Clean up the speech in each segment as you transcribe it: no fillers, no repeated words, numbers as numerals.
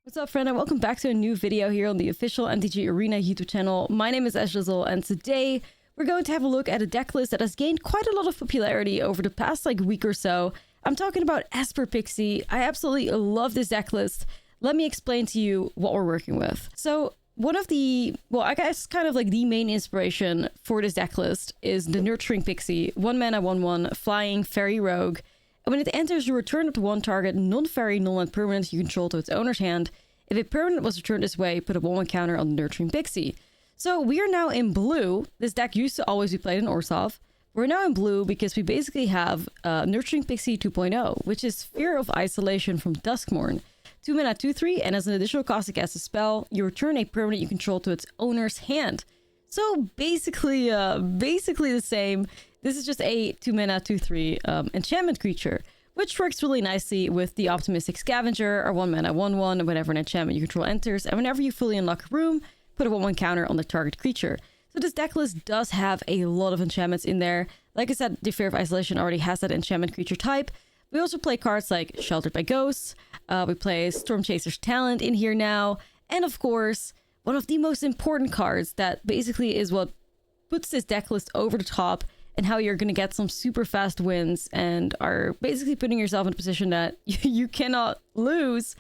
What's up, friend, and welcome back to a new video here on the official MTG Arena YouTube channel. My name is Ashlizzlle, and today we're going to have a look at a deck list that has gained quite a lot of popularity over the past week or so. I'm talking about Esper Pixie. I absolutely love this deck list. Let me explain to you what we're working with. So one of the, well, I guess kind of like the main inspiration for this deck list is the Nurturing Pixie, 1 mana, 1/1, flying fairy rogue. And when it enters, you return up to one target non-fairy, non-land permanent you control to its owner's hand. If a permanent was returned this way, put a 1/1 counter on the Nurturing Pixie. So we are now in blue. This deck used to always be played in Orzhov. We're now in blue because we basically have Nurturing Pixie 2.0, which is Fear of Isolation from Duskmourn. 2 mana, 2/3, and as an additional cost to cast a spell, you return a permanent you control to its owner's hand. So basically the same. This is just a 2 mana, 2/3 enchantment creature, which works really nicely with the Optimistic Scavenger, or 1 mana, 1/1, whenever an enchantment you control enters, and whenever you fully unlock a room, put a 1/1 counter on the target creature. So this deck list does have a lot of enchantments in there. Like I said, the Fear of Isolation already has that enchantment creature type. We also play cards like Sheltered by Ghosts, we play Stormchaser's Talent in here now, and of course, one of the most important cards that basically is what puts this deck list over the top and how you're going to get some super fast wins and are basically putting yourself in a position that you cannot lose,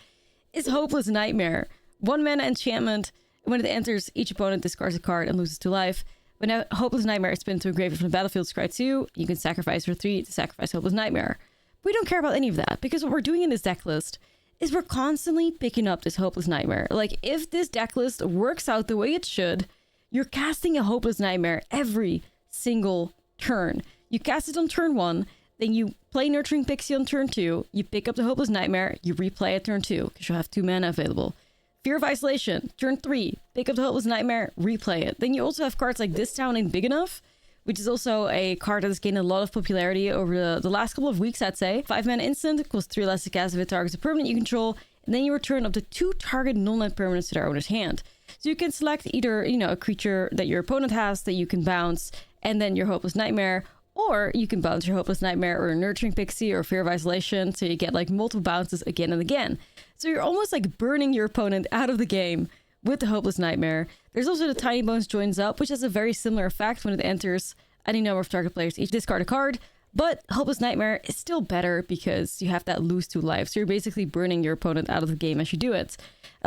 is Hopeless Nightmare. 1 mana enchantment. When it enters, each opponent discards a card and loses 2 life. When a Hopeless Nightmare is pinned to a graveyard from the battlefield, scry 2, you can sacrifice for 3 to sacrifice Hopeless Nightmare. We don't care about any of that, because what we're doing in this deck list is we're constantly picking up this Hopeless Nightmare. Like, if this deck list works out the way it should, you're casting a Hopeless Nightmare every single turn. You cast it on turn 1, then you play Nurturing Pixie on turn 2, you pick up the Hopeless Nightmare, you replay it turn 2, because you'll have 2 mana available. Fear of Isolation, turn 3, pick up the Hopeless Nightmare, replay it. Then you also have cards like This Town Ain't Big Enough, which is also a card that has gained a lot of popularity over the last couple of weeks, I'd say. 5 mana instant, costs 3 less to cast if it targets a permanent you control, and then you return up to 2 target non-land permanents to their owner's hand. So you can select either, a creature that your opponent has that you can bounce, and then your Hopeless Nightmare, or you can bounce your Hopeless Nightmare or a Nurturing Pixie or Fear of Isolation, so you get multiple bounces again and again. So you're almost burning your opponent out of the game with the Hopeless Nightmare. There's also the Tiny Bones Joins Up, which has a very similar effect. When it enters, any number of target players each discard a card, but Hopeless Nightmare is still better because you have that lose 2 life, so you're basically burning your opponent out of the game as you do it.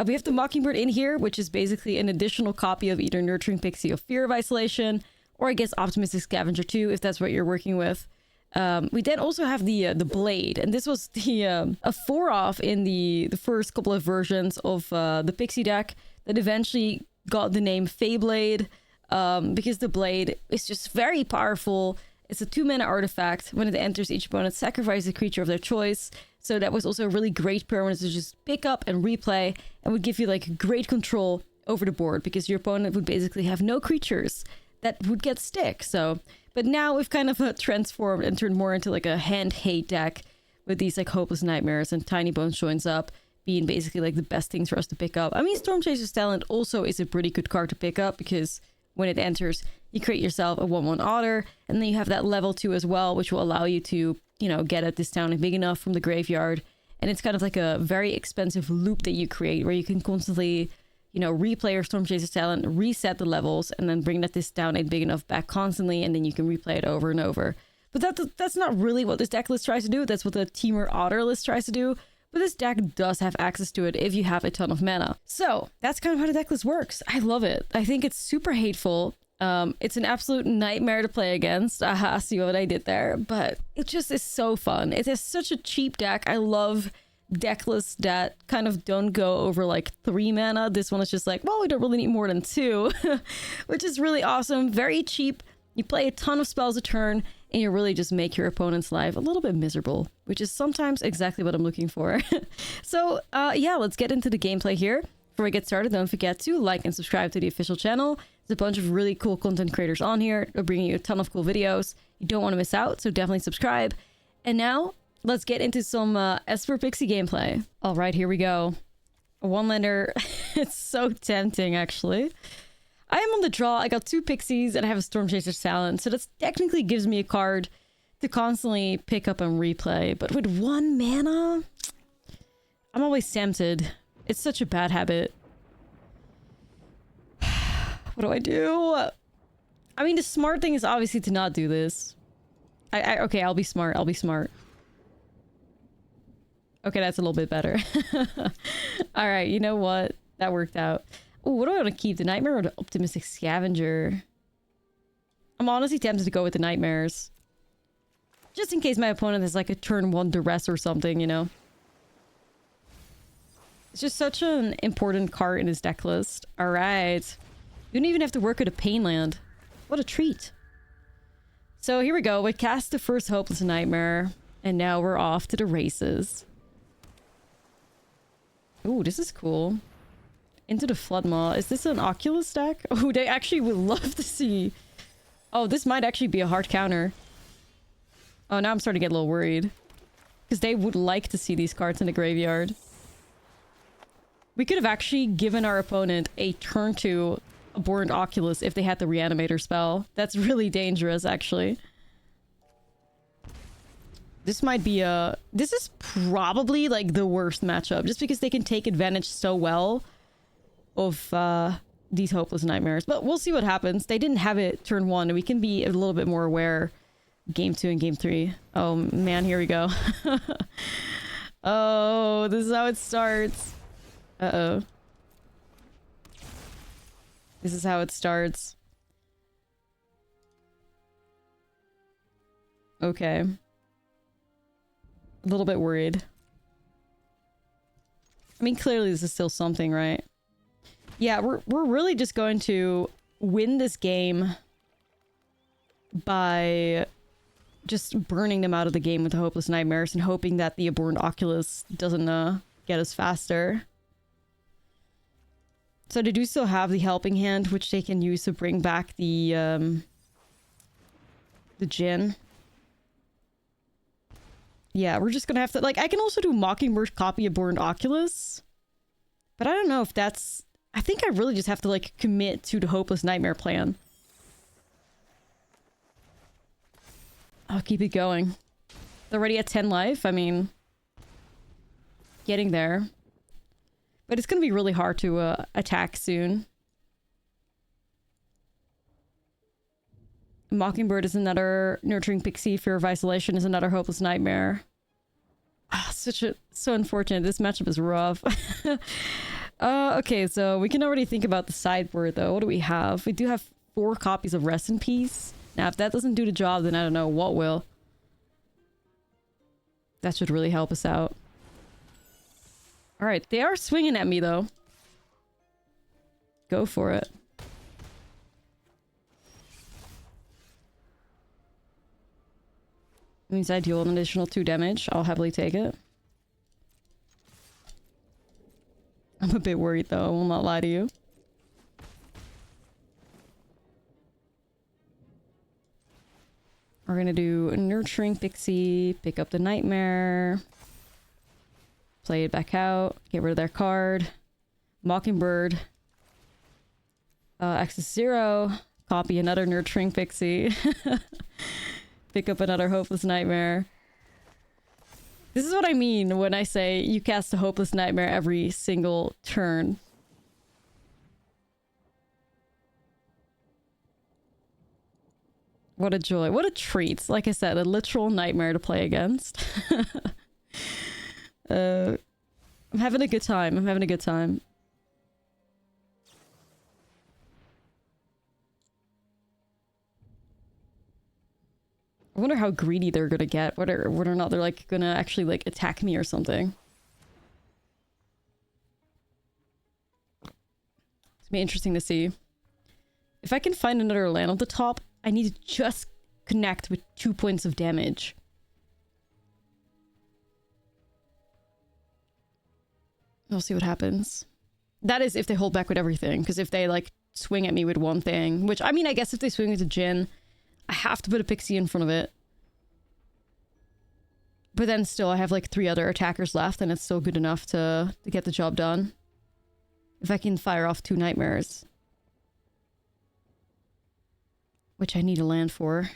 We have the Mockingbird in here, which is basically an additional copy of either Nurturing Pixie or Fear of Isolation, or I guess Optimistic Scavenger too, if that's what you're working with. We then also have the Blade, and this was a 4-off in the first couple of versions of the Pixie deck that eventually got the name Feyblade, because the Blade is just very powerful. It's a 2 mana artifact. When it enters, each opponent sacrifices a creature of their choice. So that was also a really great permanent to just pick up and replay, and would give you great control over the board, because your opponent would basically have no creatures that would get stick. So, but now we've kind of transformed and turned more into a hand hate deck with these Hopeless Nightmares and Tiny Bones Joins Up being basically the best things for us to pick up. I mean, Stormchaser's Talent also is a pretty good card to pick up, because when it enters, you create yourself a 1/1 Otter, and then you have that level 2 as well, which will allow you to, get at This Town Ain't Big Enough from the graveyard. And it's kind of a very expensive loop that you create, where you can constantly replay your Stormchaser's Talent, reset the levels, and then bring that This Town Ain't Big Enough back constantly, and then you can replay it over and over. But that's not really what this deck list tries to do. That's what the Teamer Otter list tries to do. But this deck does have access to it if you have a ton of mana. So that's kind of how the deck list works. I love it. I think it's super hateful. It's an absolute nightmare to play against. Aha, see what I did there. But it just is so fun. It is such a cheap deck. I love deck lists that kind of don't go over 3 mana. This one is just well, we don't really need more than 2, which is really awesome. Very cheap. You play a ton of spells a turn, and you really just make your opponent's life a little bit miserable, which is sometimes exactly what I'm looking for. So yeah, let's get into the gameplay here. Before we get started, don't forget to like and subscribe to the official channel. There's a bunch of really cool content creators on here. They're bringing you a ton of cool videos. You don't want to miss out, so definitely subscribe. And now, let's get into some Esper Pixie gameplay. All right, here we go. A 1-lander. It's so tempting, actually. I am on the draw. I got 2 Pixies, and I have a Stormchaser's Talent, so that technically gives me a card to constantly pick up and replay. But with 1 mana, I'm always tempted. It's such a bad habit. What do I do? I mean, the smart thing is obviously to not do this. Okay, I'll be smart. I'll be smart. Okay, that's a little bit better. All right, you know what? That worked out. Ooh, what do I want to keep? The Nightmare or the Optimistic Scavenger? I'm honestly tempted to go with the Nightmares. Just in case my opponent has like a turn 1 duress or something, you know? It's just such an important card in his deck list. Alright. You don't even have to work at a Painland. What a treat. So here we go. We cast the first Hopeless Nightmare. And now we're off to the races. Ooh, this is cool. Into the Flood Maw. Is this an Oculus deck? Oh, they actually would love to see. Oh, this might actually be a hard counter. Oh, now I'm starting to get a little worried. Because they would like to see these cards in the graveyard. We could have actually given our opponent a turn 2 Abhorrent Oculus if they had the Reanimator spell. That's really dangerous, actually. This might be a... This is probably, like, the worst matchup. Just because they can take advantage so well of these Hopeless Nightmares. But we'll see what happens. They didn't have it turn 1, and we can be a little bit more aware game 2 and game 3. Oh, man, here we go. Oh, this is how it starts. Uh-oh. This is how it starts. Okay. A little bit worried. I mean, clearly this is still something, right? Yeah, we're really just going to win this game by just burning them out of the game with the Hopeless Nightmares and hoping that the Abhorrent Oculus doesn't get us faster. So they do still have the Helping Hand, which they can use to bring back the Djinn. Yeah, we're just gonna have to... Like, I can also do Mockingbird copy Abhorrent Oculus. But I don't know if that's... I think I really just have to, like, commit to the Hopeless Nightmare plan. I'll keep it going. They're already at 10 life. I mean... Getting there. But it's gonna be really hard to attack soon. Mockingbird is another Nurturing Pixie. Fear of Isolation is another Hopeless Nightmare. Ah, so unfortunate. This matchup is rough. Okay, so we can already think about the sideboard though. What do we have? We do have 4 copies of Rest in Peace. Now, if that doesn't do the job, then I don't know what will. That should really help us out. Alright, they are swinging at me though. Go for it. Means I deal an additional 2 damage. I'll happily take it. I'm a bit worried though, I will not lie to you. We're gonna do a Nurturing Pixie, pick up the Nightmare, play it back out, get rid of their card. Mockingbird. Access 0, copy another Nurturing Pixie. Pick up another Hopeless Nightmare. This is what I mean when I say you cast a Hopeless Nightmare every single turn. What a joy. What a treat. Like I said, a literal nightmare to play against. I'm having a good time. I'm having a good time. I wonder how greedy they're gonna get. Whether or not they're like gonna actually like attack me or something. It's gonna be interesting to see. If I can find another land on the top, I need to just connect with 2 points of damage. We'll see what happens. That is if they hold back with everything. Because if they like swing at me with one thing, which I mean, I guess if they swing with a Djinn, I have to put a Pixie in front of it. But then still, I have like 3 other attackers left, and it's still good enough to get the job done. If I can fire off 2 Nightmares. Which I need a land for.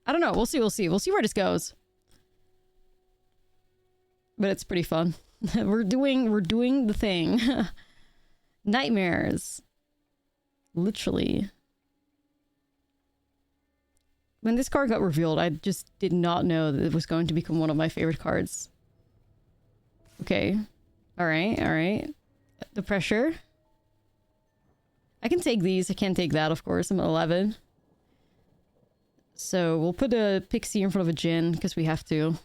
I don't know. We'll see, we'll see. We'll see where this goes. but it's pretty fun. we're doing the thing. Nightmares. Literally. When this card got revealed, I just did not know that it was going to become one of my favorite cards. Okay. Alright, alright. The pressure. I can take these. I can't take that, of course. I'm at 11. So we'll put a Pixie in front of a Djinn, because we have to.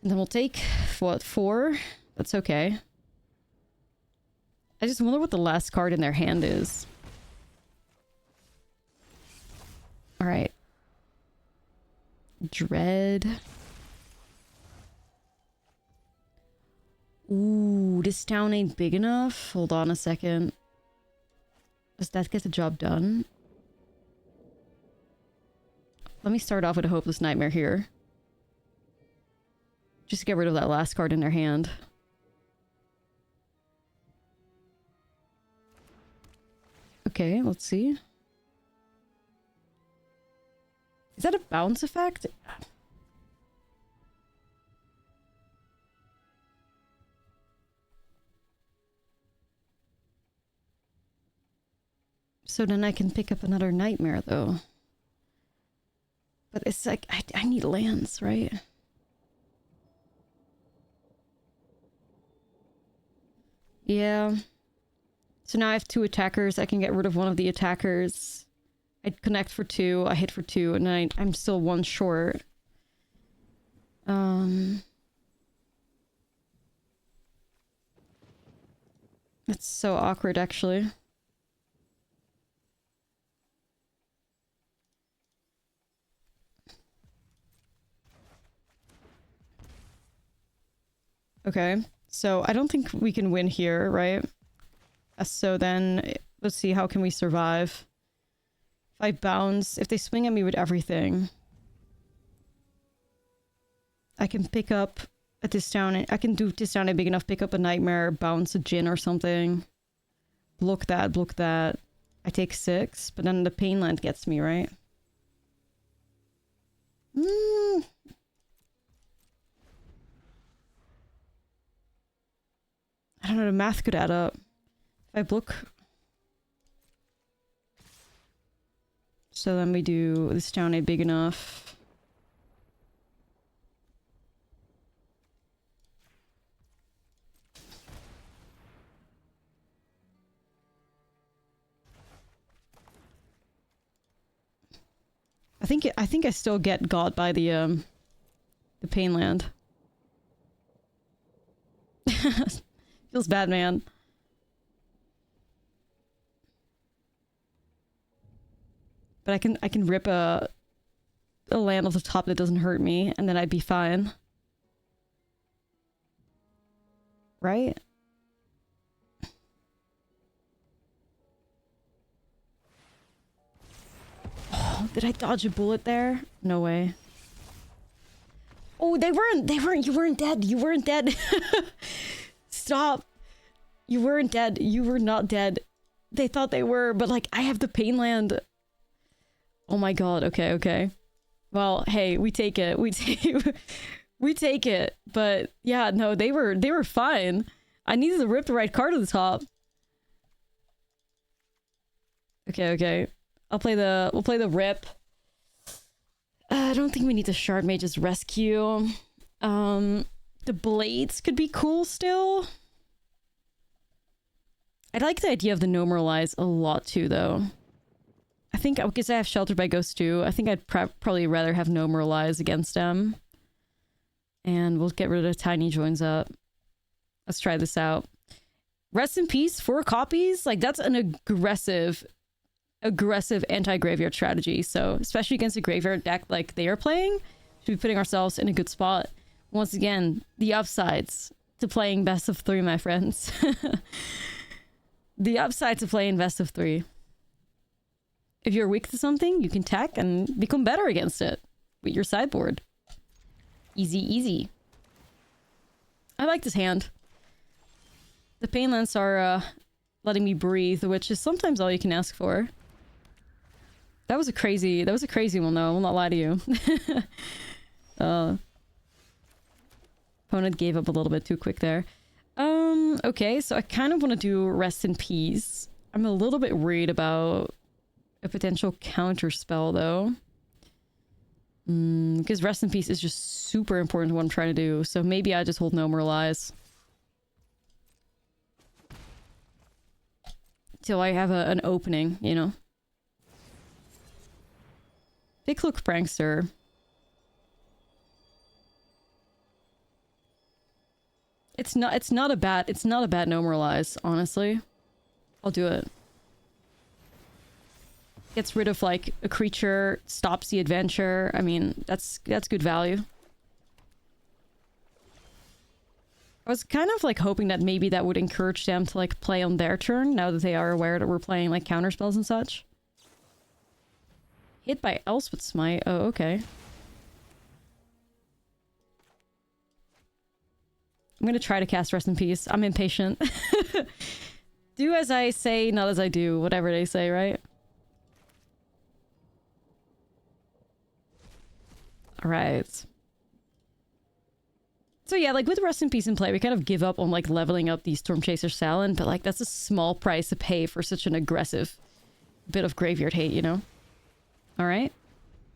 And then we'll take, what, 4? That's okay. I just wonder what the last card in their hand is. Alright. Dread. Ooh, this town ain't big enough. Hold on a second. Does that get the job done? Let me start off with a Hopeless Nightmare here. Just to get rid of that last card in their hand. Okay, let's see. Is that a bounce effect? So then I can pick up another Nightmare, though. But it's like, I need lands, right? Yeah. So now I have 2 attackers. I can get rid of one of the attackers. I connect for 2, I hit for 2, and then I'm still 1 short. It's so awkward, actually. Okay, so I don't think we can win here, right? So then, let's see, how can we survive? If I bounce, if they swing at me with everything, I can pick up at this town. I can do this town big enough, pick up a Nightmare, bounce a Djinn or something. Block that, block that. I take 6, but then the Pain Land gets me, right? I don't know, the math could add up. If I block... So then we do this town ain't big enough. I think I still get got by the Pain Land. Feels bad, man. But I can rip a land off the top that doesn't hurt me, and then I'd be fine. Right? Oh, did I dodge a bullet there? No way. Oh, you weren't dead. Stop. You weren't dead. You were not dead. They thought they were, but like, I have the Pain Land. Oh my god, okay, okay. Well, hey, we take it. We take it. But yeah, no, they were fine. I needed to rip the right card to the top. Okay, okay. We'll play the rip. I don't think we need the Shard Mage's Rescue. The blades could be cool still. I like the idea of the Nomoralize a lot too, though. I think, because I have Sheltered by Ghost too, I think I'd probably rather have Nomoralize against them. And we'll get rid of the Tiny Joins up. Let's try this out. Rest in Peace, 4 copies? Like, that's an aggressive anti-graveyard strategy. So, especially against a graveyard deck like they are playing, should be putting ourselves in a good spot. Once again, the upsides to playing best of 3, my friends. The upside to playing best of 3. If you're weak to something, you can tech and become better against it with your sideboard. Easy, easy. I like this hand. The Pain Lands are letting me breathe, which is sometimes all you can ask for. That was a crazy one though, I will not lie to you. opponent gave up a little bit too quick there. Okay, so I kind of want to do Rest in Peace. I'm a little bit worried about a potential counter spell though. Because Rest in Peace is just super important to what I'm trying to do. So maybe I just hold No More Lies. Till I have an opening, you know? Big Look Prankster. It's not a bad No More Lies, honestly. I'll do it. Gets rid of like a creature, stops the adventure. I mean, that's good value. I was kind of like hoping that maybe that would encourage them to like play on their turn now that they are aware that we're playing like counter spells and such. Hit by Elspeth Smite. Oh, okay. I'm gonna try to cast Rest in Peace. I'm impatient. Do as I say, not as I do. Whatever they say, right? Alright. So yeah, like with Rest in Peace in play, we kind of give up on like leveling up the Stormchaser Salon, but like that's a small price to pay for such an aggressive bit of graveyard hate, you know? Alright.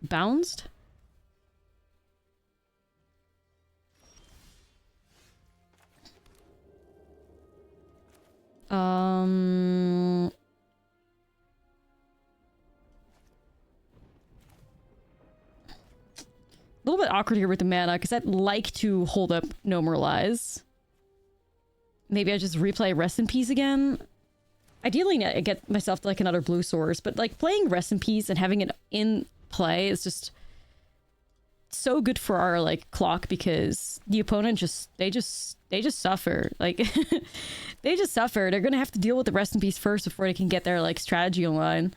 Bounced. A little bit awkward here with the mana, because I'd like to hold up No More Lies. Maybe I just replay Rest in Peace again. Ideally, I get myself to like another blue source, but like playing Rest in Peace and having it in play is just so good for our like clock, because the opponent they just suffer. Like they just suffer. They're gonna have to deal with the Rest in Peace first before they can get their like strategy online.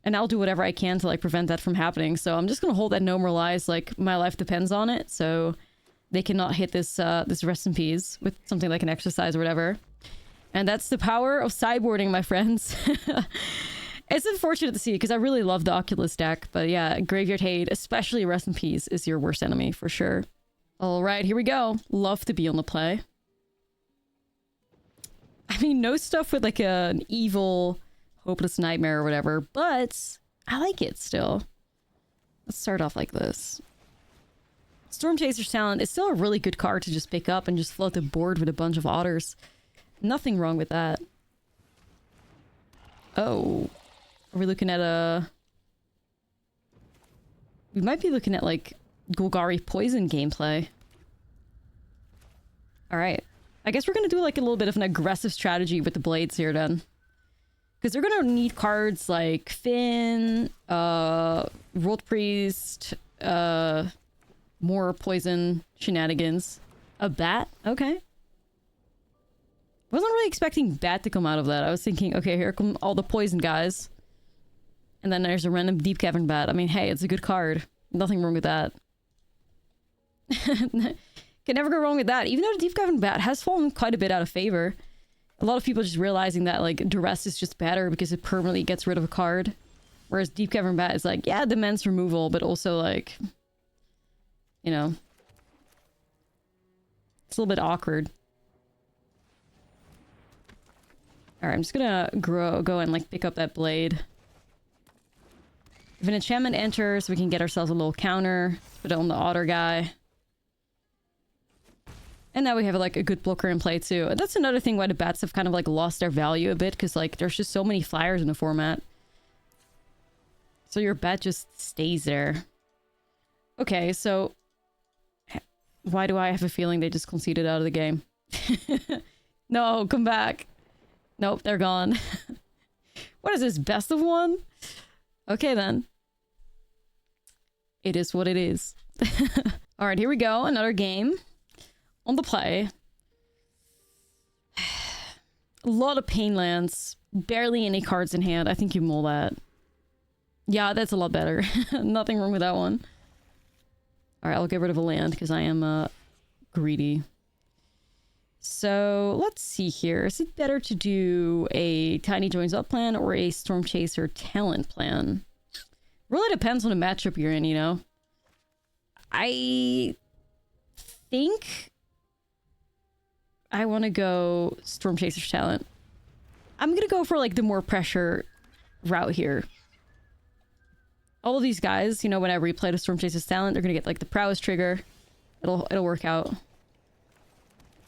And I'll do whatever I can to like prevent that from happening. So I'm just gonna hold that No More Lies, like my life depends on it, so they cannot hit this this Rest in Peace with something like an exercise or whatever. And that's the power of sideboarding, my friends. It's unfortunate to see, because I really love the Oculus deck, but yeah, Graveyard Hate, especially Rest in Peace, is your worst enemy for sure. Alright, here we go. Love to be on the play. I mean, no stuff with like an evil, hopeless nightmare or whatever, but I like it still. Let's start off like this. Stormchaser's Talent is still a really good card to just pick up and just float the board with a bunch of otters. Nothing wrong with that. Oh. Are we looking at a... We might be looking at like Golgari Poison gameplay. Alright. I guess we're gonna do like a little bit of an aggressive strategy with the blades here then. Because they're gonna need cards like Finn, World Priest, more poison shenanigans. A bat? Okay. Wasn't really expecting bat to come out of that. I was thinking, okay, here come all the poison guys. And then there's a random Deep Cavern bat. I mean, hey, it's a good card. Nothing wrong with that. Can never go wrong with that. Even though the Deep Cavern bat has fallen quite a bit out of favor. A lot of people just realizing that, like, Duress is just better because it permanently gets rid of a card. Whereas Deep Cavern bat is like, yeah, demands removal, but also, like, you know, it's a little bit awkward. Alright, I'm just gonna go and, like, pick up that blade. If an enchantment enters, we can get ourselves a little counter. Put it on the otter guy. And now we have like a good blocker in play too. And that's another thing why the bats have kind of like lost their value a bit, because like there's just so many flyers in the format. So your bat just stays there. Okay, so why do I have a feeling they just conceded out of the game? No, come back. Nope, they're gone. What is this, best of one? Okay then. It is what it is. Alright, here we go. Another game. On the play. A lot of pain lands. Barely any cards in hand. I think you mull that. Yeah, that's a lot better. Nothing wrong with that one. Alright, I'll get rid of a land because I am greedy. So, let's see here. Is it better to do a Tiny Joins Up plan or a Stormchaser Talent plan? Really depends on the matchup you're in, you know? I think I want to go Storm Chaser's Talent. I'm going to go for like the more pressure route here. All of these guys, you know, whenever you play the Storm Chaser's Talent, they're going to get like the prowess trigger. It'll work out.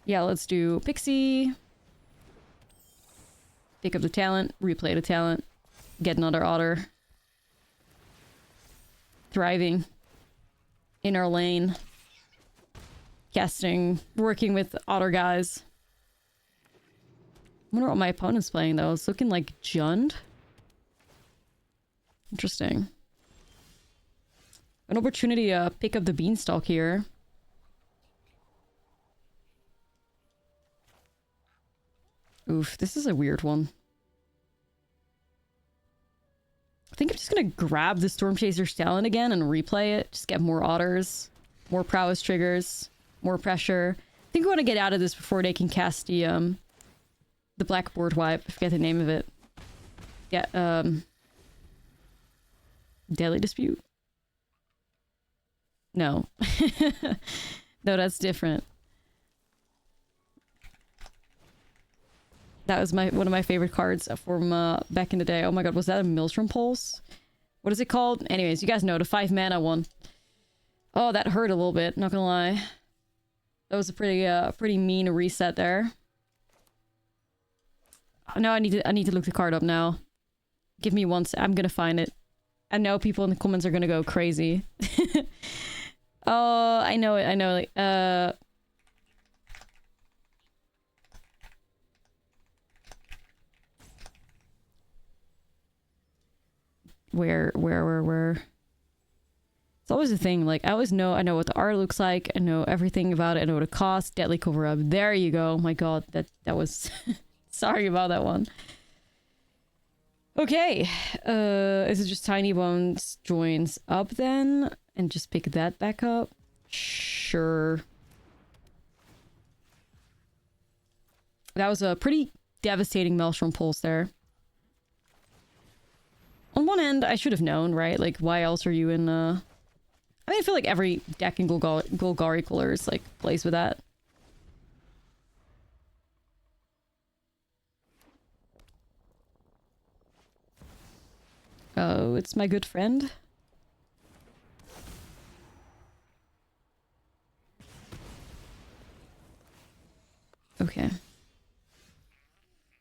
Yeah, let's do Pixie. Pick up the talent, replay the talent, get another otter. Thriving in our lane. Casting, working with otter guys. I wonder what my opponent's playing though. It's looking like Jund. Interesting. An opportunity to pick up the beanstalk here. Oof, this is a weird one. I think I'm just gonna grab the Storm Chaser's Talent again and replay it. Just get more otters, more prowess triggers, more pressure. I think we want to get out of this before they can cast the blackboard wipe. I forget the name of it. Yeah, Daily Dispute? No. No, that's different. That was one of my favorite cards from back in the day. Oh my god, was that a Maelstrom Pulse? What is it called? Anyways, you guys know, the 5 mana one. Oh, that hurt a little bit, not gonna lie. That was a pretty mean reset there. No, I need to look the card up now. Give me one I'm gonna find it. I know people in the comments are gonna go crazy. Oh, I know it, Where? It's always a thing, like, I know what the art looks like, I know everything about it, I know what it costs. Deadly cover-up, there you go. Oh my god, that was... Sorry about that one. Okay, is it just Tiny Bones joins up then? And just pick that back up? Sure. That was a pretty devastating Maelstrom Pulse there. On one end, I should have known, right? Like, why else are you in, I mean, I feel like every deck in Golgari Coolers, like, plays with that. Oh, it's my good friend. Okay.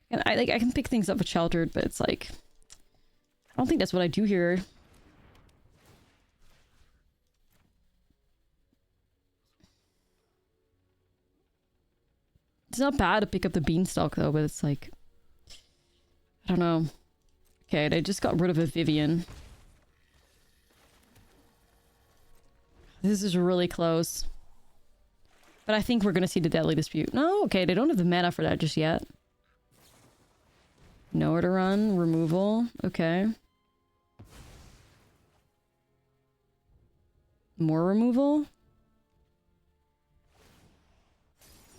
And I can pick things up with Sheltered, but it's like... I don't think that's what I do here. It's not bad to pick up the beanstalk though, but it's like... I don't know. Okay, they just got rid of a Vivian. This is really close. But I think we're gonna see the Deadly Dispute. No, okay, they don't have the mana for that just yet. Nowhere to run, removal, okay. More removal?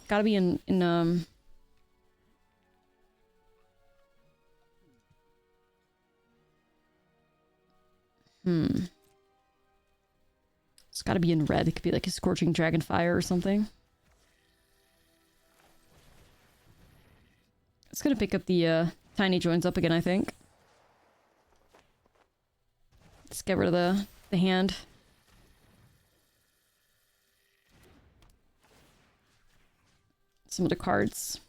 Gotta be in It's gotta be in red. It could be like a Scorching Dragonfire or something. It's gonna pick up the Tiny Joins up again, I think. Let's get rid of the hand. Some of the cards.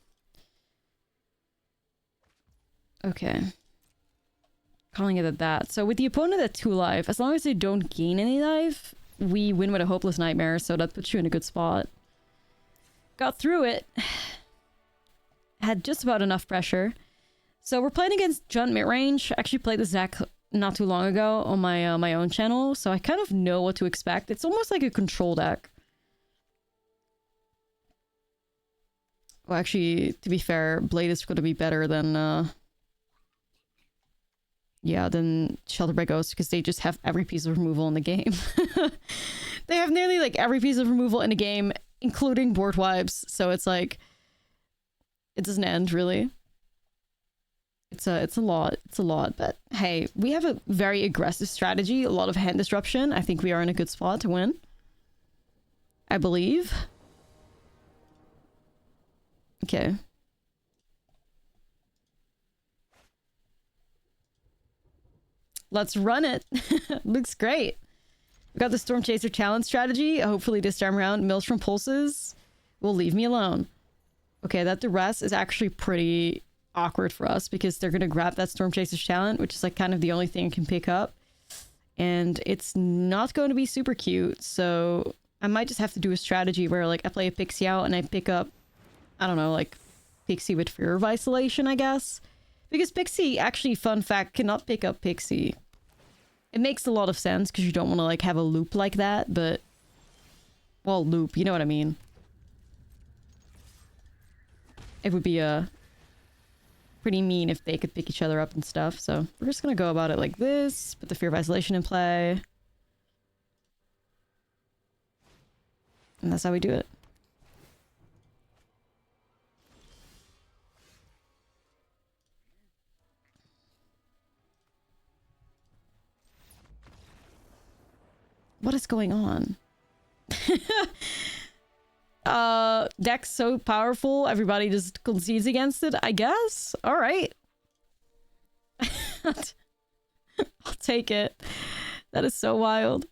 Okay. Calling it at that. So with the opponent at 2 life, as long as they don't gain any life, we win with a Hopeless Nightmare, so that puts you in a good spot. Got through it. Had just about enough pressure. So we're playing against Jund midrange. I actually played this deck not too long ago on my my own channel, so I kind of know what to expect. It's almost like a control deck. Well, actually, to be fair, Blade is going to be better than, yeah, than Shelter by Ghost, because they just have every piece of removal in the game. They have nearly, like, every piece of removal in the game, including board wipes, so it's like, it doesn't end, really. It's a lot, but hey, we have a very aggressive strategy, a lot of hand disruption. I think we are in a good spot to win. I believe. Okay. Let's run it. Looks great. We got the Storm Chaser challenge strategy. Hopefully this time around, Maelstrom Pulses will leave me alone. Okay, that duress is actually pretty awkward for us because they're going to grab that Storm Chaser's talent, which is like kind of the only thing I can pick up. And it's not going to be super cute, so I might just have to do a strategy where like I play a Pixie out and I pick up, I don't know, like Pixie with Fear of Isolation, I guess. Because Pixie, actually, fun fact, cannot pick up Pixie. It makes a lot of sense because you don't want to like have a loop like that, but... Well, loop, you know what I mean. It would be pretty mean if they could pick each other up and stuff, so we're just gonna go about it like this, put the Fear of Isolation in play. And that's how we do it. What is going on? Deck's so powerful, everybody just concedes against it, I guess? Alright. I'll take it. That is so wild.